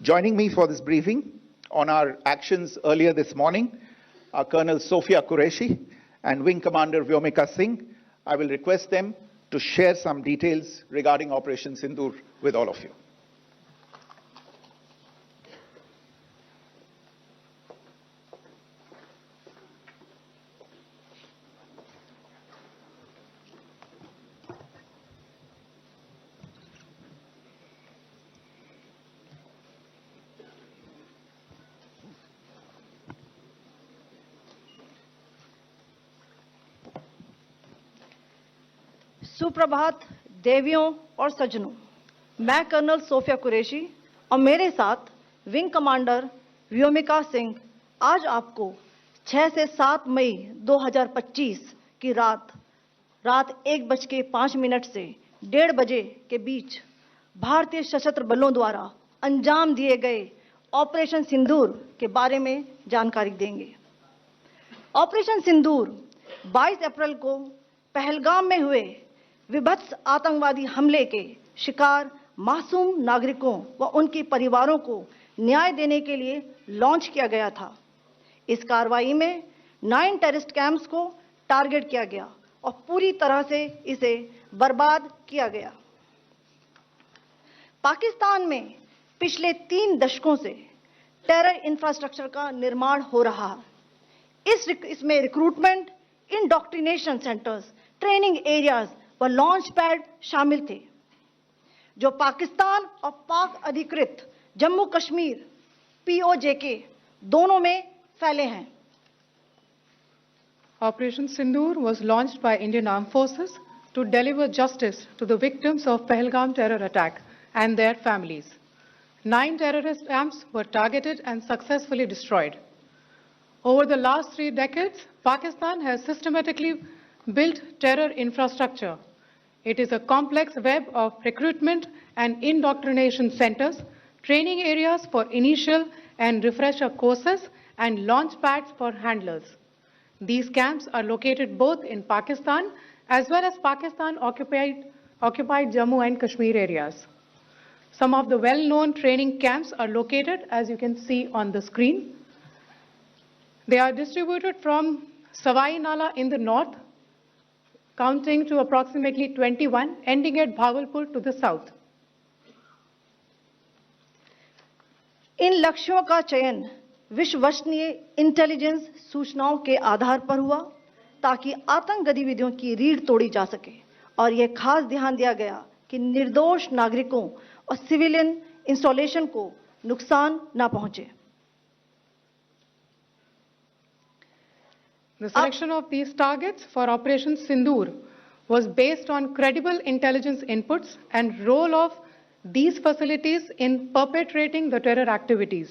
Joining me for this briefing on our actions earlier this morning are Colonel Sophia Qureshi and Wing Commander Vyomika Singh. I will request them to share some details regarding Operation Sindoor with all of you. सुप्रभात देवियों और सज्जनों, मैं colonel Sophia Qureshi और मेरे साथ wing commander Vyomika Singh आज आपको 6 से 7 मई 2025 की रात 1:05 से 1:30 बजे के बीच भारतीय सशस्त्र बलों द्वारा अंजाम दिए गए ऑपरेशन सिंदूर के बारे में जानकारी देंगे। ऑपरेशन सिंदूर 22 अप्रैल को पहलगाम में हुए विभत्स आतंकवादी हमले के शिकार मासूम नागरिकों व उनके परिवारों को न्याय देने के लिए लॉन्च किया गया था। इस कार्रवाई में 9 टेररिस्ट कैंप्स को टारगेट किया गया और पूरी तरह से इसे बर्बाद किया गया। पाकिस्तान में पिछले 3 दशकों से टेरर इंफ्रास्ट्रक्चर का निर्माण हो रहा है। इसमें recruitment, indoctrination centres, training areas व लॉन्च पैड शामिल थे, जो पाकिस्तान और पाक अधिकृत जम्मू कश्मीर POJK दोनों में फैले हैं। Operation Sindoor was launched by Indian Armed Forces to deliver justice to the victims of Pahalgam terror attack and their families. 9 terrorist camps were targeted and successfully destroyed. Over the last 3 decades, Pakistan has systematically built terror infrastructure. It is a complex web of recruitment and indoctrination centers, training areas for initial and refresher courses, and launch pads for handlers. These camps are located both in Pakistan as well as Pakistan-occupied Jammu and Kashmir areas. Some of the well-known training camps are located, as you can see on the screen. They are distributed from Savai Nala in the north, counting to approximately 21, ending at Bhagalpur to the south. इन लक्ष्यों का चयन विश्वसनीय intelligence सूचनाओं के आधार पर हुआ ताकि आतंक गतिविधियों की रीढ़ तोड़ी जा सके और यह खास ध्यान दिया गया कि निर्दोष नागरिकों और सिविलियन इंस्टॉलेशन को नुकसान न पहुंचे। The selection of these targets for Operation Sindoor was based on credible intelligence inputs and role of these facilities in perpetrating the terror activities.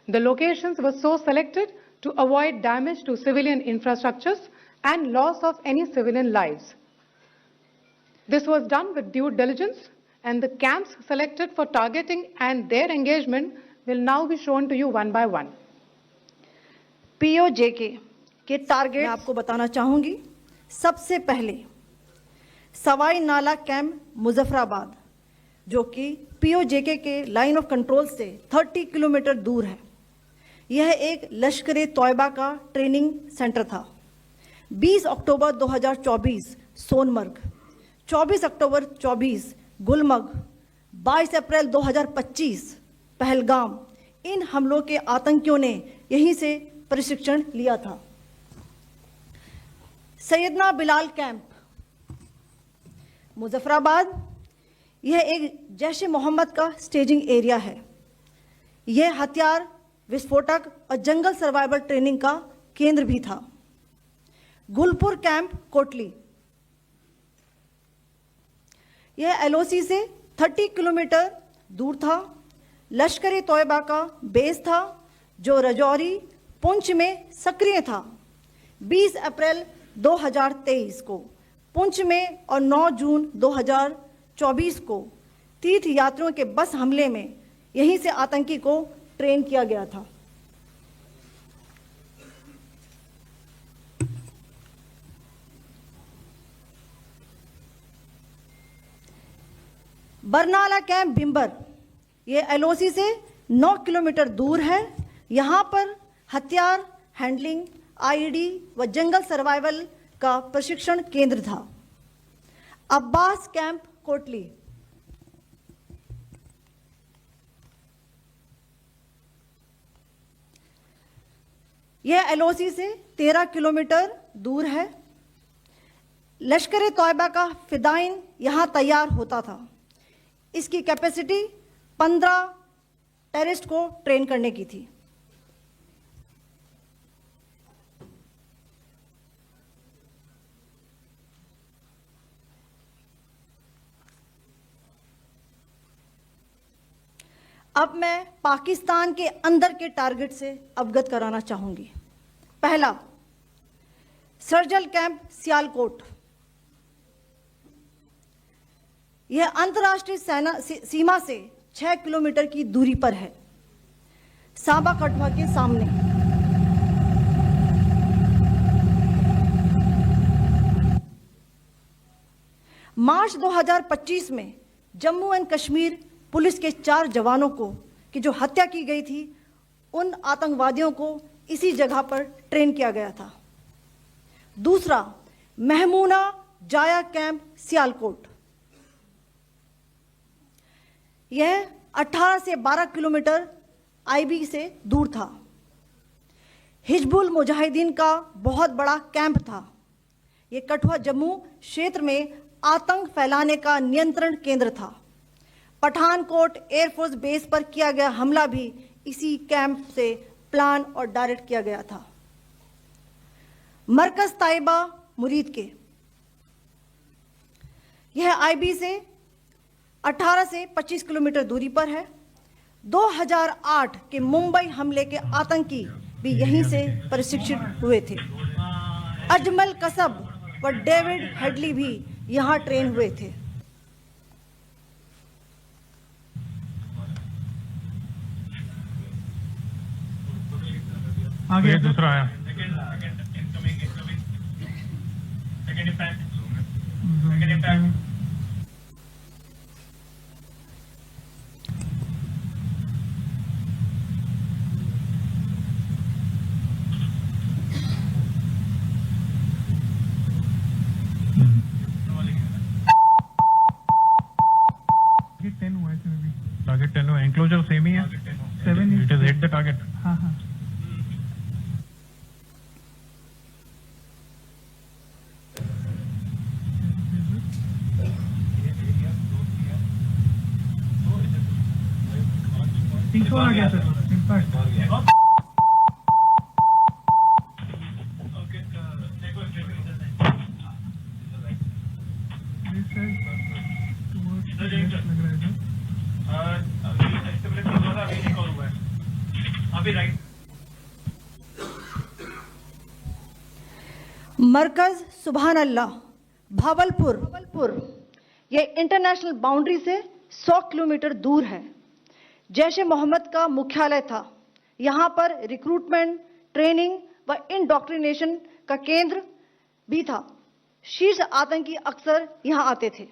The locations were so selected to avoid damage to civilian infrastructures and loss of any civilian lives. This was done with due diligence, and the camps selected for targeting and their engagement will now be shown to you one by one. POJK के target मैं आपको बताना चाहूंगी। सबसे पहले सवाई नाला camp Muzaffarabad, जो कि POJK के लाइन ऑफ कंट्रोल से 30 किलोमीटर दूर है। यह एक लश्कर तौयबा का ट्रेनिंग सेंटर था। 20 अक्टूबर 2024 सोनमर्ग, 24 अक्टूबर 24 गुलमर्ग, 22 अप्रैल 2025 पहलगाम, इन हमलों के आतंकियों ने यहीं से प्रशिक्षण लिया था। सैयदना बिलाल कैंप मुजफ्फराबाद, यह एक जैश-ए मोहम्मद का स्टेजिंग एरिया है। यह हथियार, विस्फोटक और जंगल सर्वाइवल ट्रेनिंग का केंद्र भी था। गुलपुर कैंप कोटली, यह LOC से 30 किलोमीटर दूर था। लश्कर तौयबा का बेस था, जो रजौरी, पुंछ में सक्रिय था। 20 अप्रैल 2023 को पुंछ में और 9 जून 2024 को तीर्थ यात्रियों के बस हमले में यहीं से आतंकी को ट्रेन किया गया था। बरनाला कैंप बिम्बर, ये LOC से 9 किलोमीटर दूर है। यहाँ पर हथियार हैंडलिंग, आईईडी व जंगल सर्वाइवल का प्रशिक्षण केंद्र था। अब्बास कैंप कोटली, यह एलओसी से 13 किलोमीटर दूर है। लश्कर तौयबा का फिदाइन यहाँ तैयार होता था। इसकी कैपेसिटी 15 टेररिस्ट को ट्रेन करने की थी। अब मैं पाकिस्तान के अंदर के टारगेट से अवगत कराना चाहूंगी। पहला, सर्जल कैंप सियालकोट। यह अंतर्राष्ट्रीय सीमा से 6 किलोमीटर की दूरी पर है, सांबा कठुआ के सामने। मार्च 2025 में जम्मू एंड कश्मीर पुलिस के 4 जवानों को की जो हत्या की गई थी, उन आतंकवादियों को इसी जगह पर ट्रेन किया गया था। दूसरा, महमूना जाया कैंप सियालकोट। यह 18 से 12 किलोमीटर आईबी से दूर था। हिजबुल मुजाहिदीन का बहुत बड़ा कैंप था। यह कठुआ जम्मू क्षेत्र में आतंक फैलाने का नियंत्रण केंद्र था। पठानकोट एयरफोर्स बेस पर किया गया हमला भी इसी कैंप से प्लान और डायरेक्ट किया गया था। मरकज ताइबा मुरीद के, यह आईबी से 18 से 25 किलोमीटर दूरी पर है। 2008 के मुंबई हमले के आतंकी भी यहीं से प्रशिक्षित हुए थे। अजमल कसब व डेविड हेडली भी यहां ट्रेन हुए थे। आगे दूसरा आया। टारगेट 10 हुआ, एंक्लोजर सेम ही है। 7 it is hit the target. हाँ हाँ। आ गया सर, इम्पैक्ट मरकज सुभान अल्लाह भावलपुर, यह इंटरनेशनल बाउंड्री से 100 किलोमीटर दूर है। जैश ए मोहम्मद का मुख्यालय था। यहाँ पर रिक्रूटमेंट, ट्रेनिंग व इंडॉक्ट्रिनेशन का केंद्र भी था। शीर्ष आतंकी अक्सर यहाँ आते थे।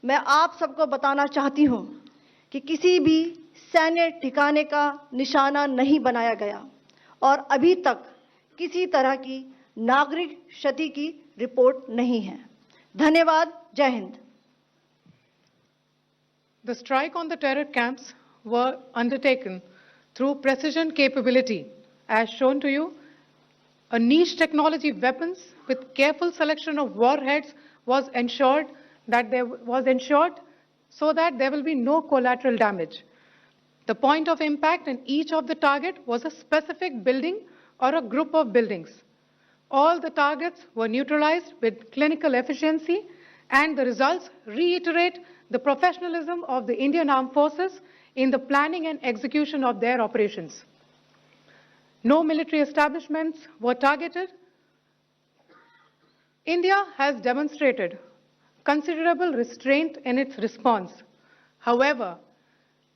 मैं आप सबको बताना चाहती हूँ कि किसी भी सैन्य ठिकाने का निशाना नहीं बनाया गया और अभी तक किसी तरह की नागरिक क्षति की रिपोर्ट नहीं है। धन्यवाद। जय Hind. The strike on the terror camps were undertaken through precision capability, as shown to you. A niche technology weapons with careful selection of warheads was ensured so that there will be no collateral damage. The point of impact in each of the target was a specific building or a group of buildings. All the targets were neutralized with clinical efficiency, and the results reiterate the professionalism of the Indian Armed Forces in the planning and execution of their operations. No military establishments were targeted. India has demonstrated considerable restraint in its response. However,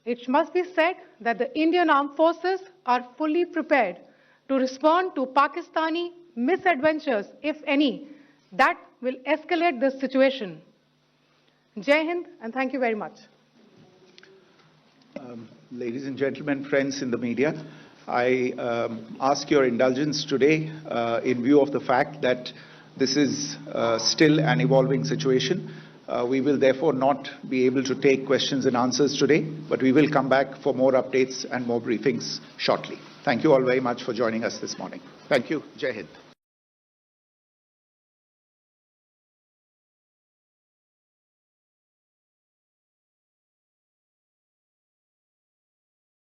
it must be said that the Indian Armed Forces are fully prepared to respond to Pakistani misadventures, if any, that will escalate the situation. Jai Hind, and thank you very much. Ladies and gentlemen, friends in the media, I ask your indulgence today in view of the fact that this is still an evolving situation. We will therefore not be able to take questions and answers today, but we will come back for more updates and more briefings shortly. Thank you all very much for joining us this morning. Thank you. Jai Hind.